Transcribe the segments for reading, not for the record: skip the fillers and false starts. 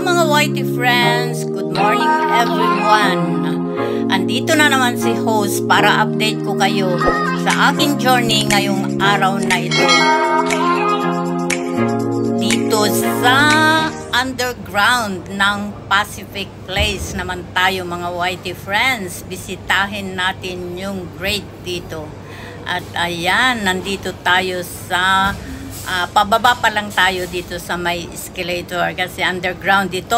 mga whitey friends, good morning everyone. Andito na naman si host para update ko kayo sa aking journey ngayong araw na ito. Dito sa underground ng Pacific Place naman tayo mga whitey friends. Bisitahin natin yung grade dito. At ayan, nandito tayo sa pababa pa lang tayo dito sa may escalator kasi underground dito.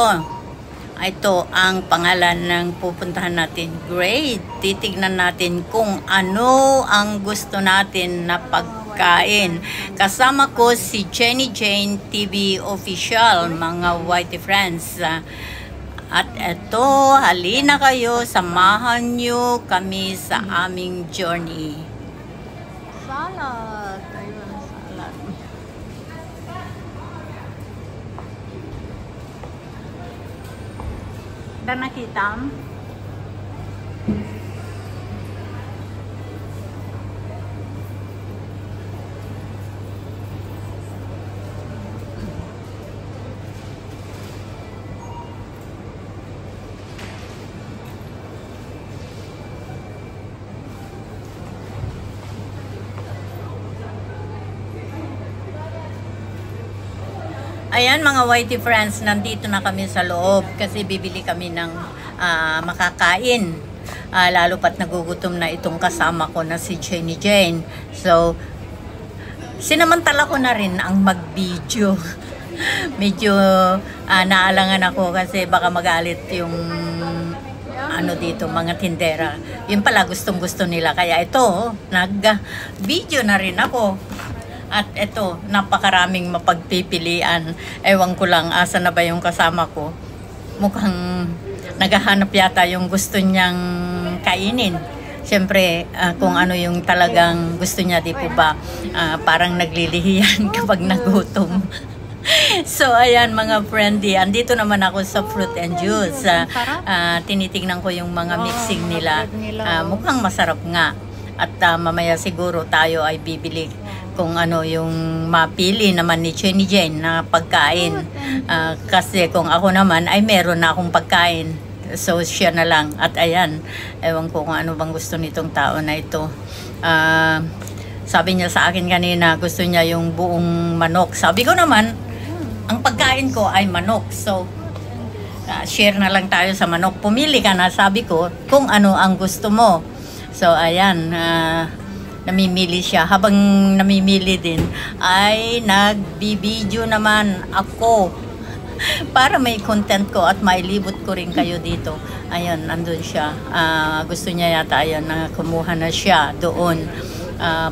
Ito ang pangalan ng pupuntahan natin, grade. Titignan natin kung ano ang gusto natin na pagkain. Kasama ko si Jenny Jane TV Official, mga whitey friends. At eto, halina kayo, samahan nyo kami sa aming journey. Salad. Ayun, salad. Dan nakita? Ayan mga whitey friends, nandito na kami sa loob kasi bibili kami ng makakain. Lalo pat nagugutom na itong kasama ko na si Jenny Jane. So, sinamantala ko na rin ang mag-video. Medyo naalangan ako kasi baka magalit yung dito, mga tindera. Yun pala gustong-gusto nila. Kaya ito, nag-video na rin ako. At ito, napakaraming mapagpipilian. Ewan ko lang, asa na ba yung kasama ko? Mukhang naghahanap yata yung gusto niyang kainin. Siyempre, kung ano yung talagang gusto niya, di po ba? Parang naglilihiyan kapag nagutom. So, ayan mga friendly. Andito naman ako sa fruit and juice. Tinitingnan ko yung mga mixing nila. Mukhang masarap nga. At mamaya siguro tayo ay bibili kung ano yung mapili naman ni Jenny Jane na pagkain. Kasi kung ako naman ay meron na akong pagkain. So siya na lang. At ayan, ewan ko kung ano bang gusto nitong tao na ito. Sabi niya sa akin kanina, gusto niya yung buong manok. Sabi ko naman, ang pagkain ko ay manok. So share na lang tayo sa manok. Pumili ka na, sabi ko, kung ano ang gusto mo. So ayan, namimili siya. Habang namimili din ay nagbibideo naman ako para may content ko at mailibot ko rin kayo dito. Ayun, nandun siya. Gusto niya yata ayun, na kumuha na siya doon.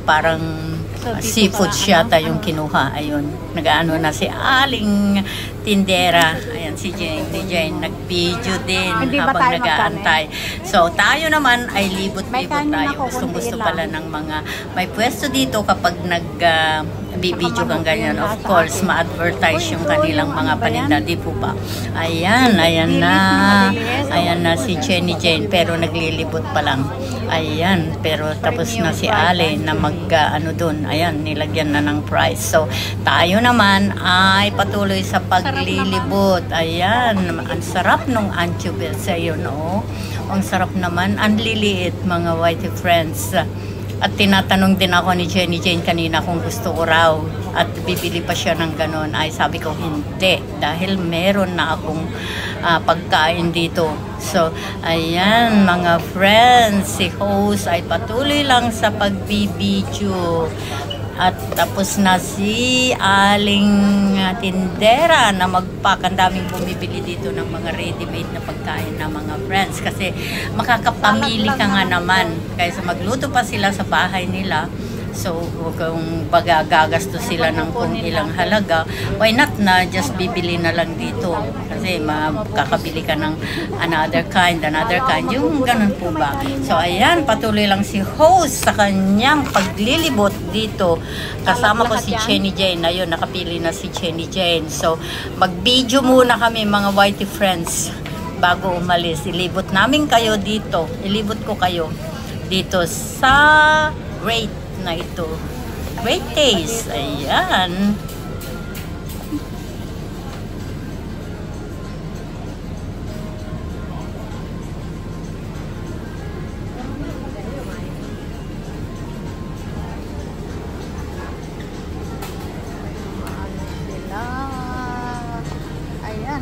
Parang seafood siya tayong kinuha. Ayun, nag-ano na si Aling Tindera. Ayan, si Jane nag-video din habang nag-aantay. So, tayo naman ay libot-libot tayo. Gustong-gusto pala ng mga may pwesto dito kapag nag-video kang ganyan. Of course, ma-advertise yung kanilang mga paninda. Di po ba? Ayan, ayan na si Jenny Jane. Pero naglilibot pa lang. Ayan, pero tapos na si Ale na doon. Ayan, nilagyan na ng price. So, tayo naman ay patuloy sa paglilibot. Ayan, ang sarap nung anchovies. Ayun, oh. Ang sarap naman. Ang liliit, mga whitey friends. At tinatanong din ako ni Jenny Jane kanina kung gusto ko raw. At bibili pa siya ng ganon. Ay, sabi ko, hindi. Dahil meron na akong pagkain dito. So, ayan, mga friends. Si host ay patuloy lang sa pagbibideo. At tapos na si Aling Tindera na magpack. Ang daming bumibili dito ng mga ready-made na pagkain na mga friends. Kasi makakapamili ka nga naman. Kaysa magluto pa sila sa bahay nila. So, kung baga gagastos sila ng kung ilang halaga, why not na just bibili na lang dito? Kasi makakabili ka ng another kind, yung ganun po ba? So, ayan, patuloy lang si host sa kanyang paglilibot dito. Kasama ko si Jenny Jane. Ayun, nakapili na si Jenny Jane. So, mag-video muna kami mga whitey friends bago umalis. Ilibot namin kayo dito. Ilibot ko kayo dito sa Great na ito. Great taste. Ayan.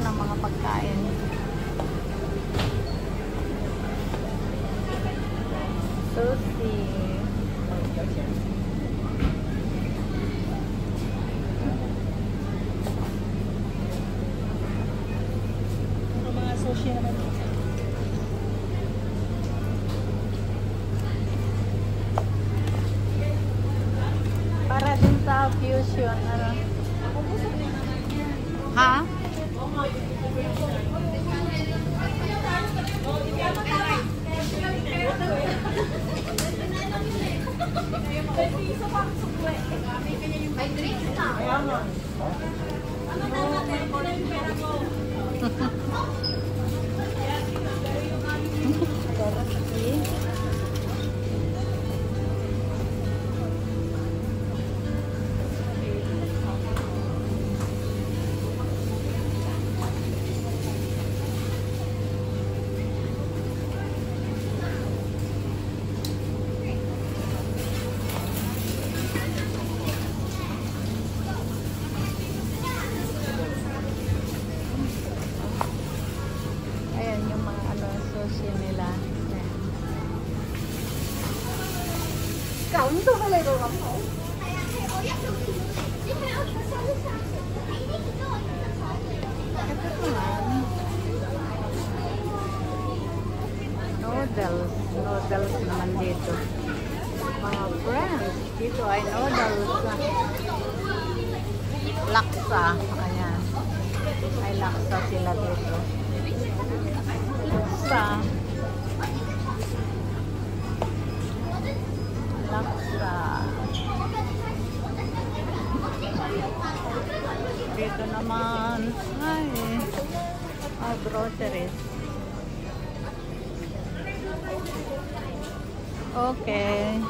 Ayan ang mga pagkain. Sushi. Mga sushi naman dito. Para din sa fusion, ano? Ha? Ayan yung mga ano, sushi nila. Ayan. 咁都喺你度諗到。Ito naman. Noodles. Noodles naman dito. Mga friends. Dito ay noodles. Laksa. Ayan. Ay laksa sila dito. Laksa. Laksa. Dito naman. Ay. Groceries. Okay.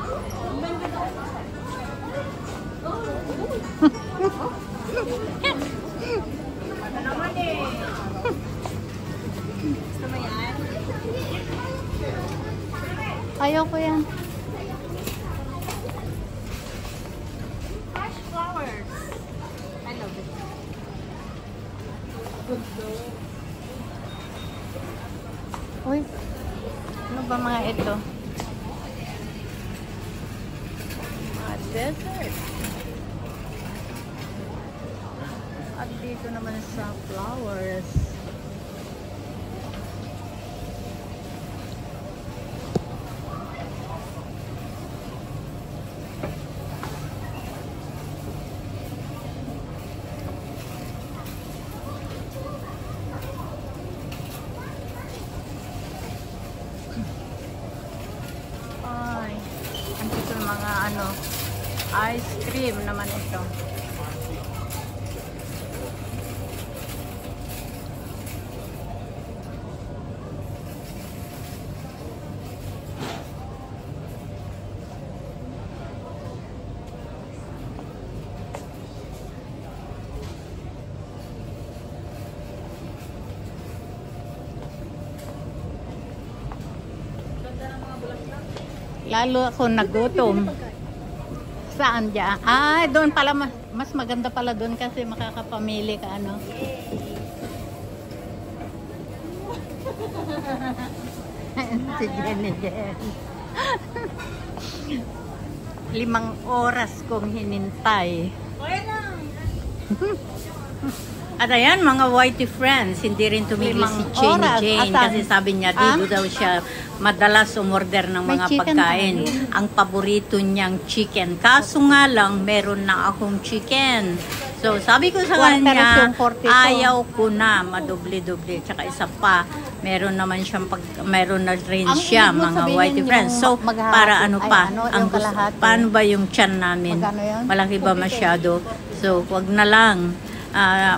Naman eh. Gusto mo yan? Ayoko yan. Fresh flowers. I love it. Uy. Ano ba mga ito? Mga dessert. At dito naman sa flowers. Ay, andito yung mga ano, ice cream naman ito. Lalo ako nagutom. Saan dyan? Ah, doon pala, mas maganda pala doon kasi makakapamili ka, ano. Si Jenny Jen. 5 oras kong hinintay. Okay lang. At ayan, mga whitey friends, hindi rin tumigil si Jenny Jane kasi sabi niya dito daw siya madalas umorder ng mga pagkain. Ang paborito niyang chicken. Kaso nga lang, meron na akong chicken. So, sabi ko sa kanya, ayaw ko na madoble-doble. Tsaka isa pa, meron naman siyang meron na rin siya, mga whitey friends. So, para ano pa, ang gusto, paano ba yung tiyan namin? Malaki ba masyado? So, wag na lang.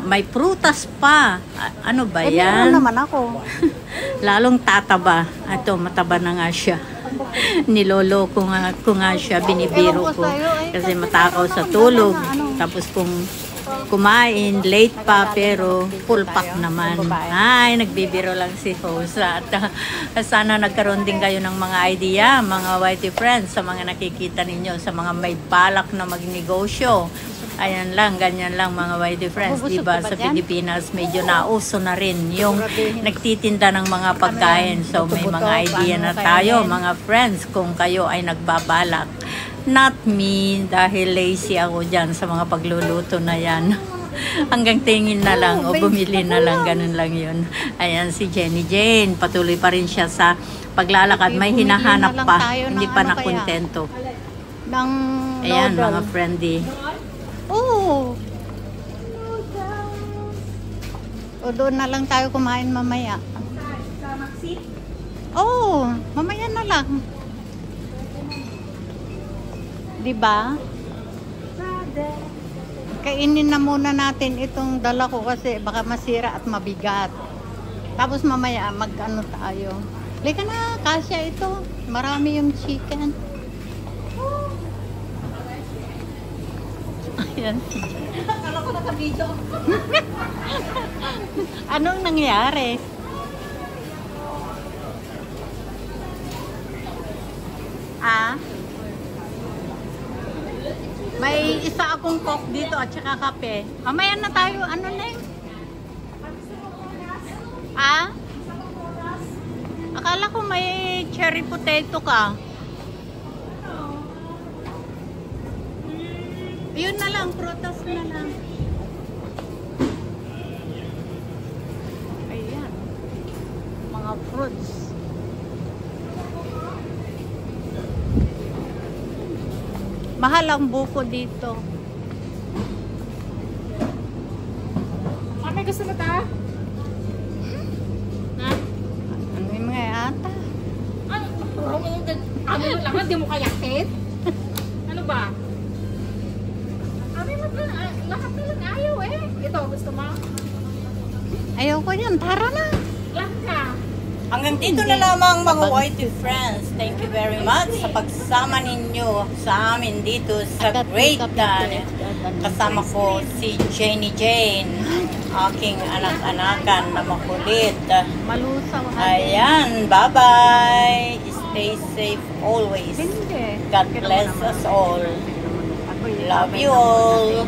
May prutas pa. Ano ba yan? naman ako. Lalong tataba. Ito, mataba na nga siya. Nilolo ko nga siya, binibiro ko. Kasi matakaw sa tulog. Tapos kung kumain, late pa, pero full pack naman. Ay, nagbibiro lang si host. At sana nagkaroon din kayo ng mga idea, mga whitey friends, sa mga nakikita ninyo, sa mga may balak na magnegosyo. Ayan lang, ganyan lang mga YD friends, Mabubusog diba? ka ba Sa dyan? Pilipinas, medyo nauso na rin yung Siguraduhin. nagtitinda ng mga pagkain. So, may Buto-buto, mga idea paano na kainin? tayo, mga friends, kung kayo ay nagbabalak. Not me, dahil lazy ako dyan sa mga pagluluto na yan. Hanggang tingin na lang o bumili na lang, ganun lang yun. Ayan si Jenny Jane, patuloy pa rin siya sa paglalakad. May Bumili na hinahanap lang pa, tayo ng hindi pa ano kaya? nakontento. Ng Ayan, noodle. mga friendly. Oo. O doon na lang tayo kumain mamaya. Sa Maxi? Oo, mamaya na lang. Diba? Kainin na muna natin itong dala ko kasi baka masira at mabigat. Tapos mamaya mag-ano tayo. Lika na, kasya ito. Marami yung chicken. Ayan. Akala ko naka-video. Anong nangyari? Ah? May isa akong coke dito at saka kape. Mamaya na tayo. Ano na yun? Ah? Akala ko may cherry potato ka. Yun na lang. Prutas na lang. Ayan. Mga fruits. Mahal ang buko dito. May gusto mo ta? Ha? Ano yung mga ata? Ay, ano mo lang, hindi mo kayakit? Ano ba? Abi mo ba? Lahat na lang ayaw eh. Ito, gusto mo? Ayoko yan. Tara na. Lahat ka. Hanggang dito na lamang mga YT friends. Thank you very much sa pagsama ninyo sa amin dito sa Great Dan. Kasama ko si Jenny Jane, aking anak-anakan na makulit. Malusaw. Ayan, bye-bye. Stay safe always. Hindi. God bless us all. Ako yun. Love you all.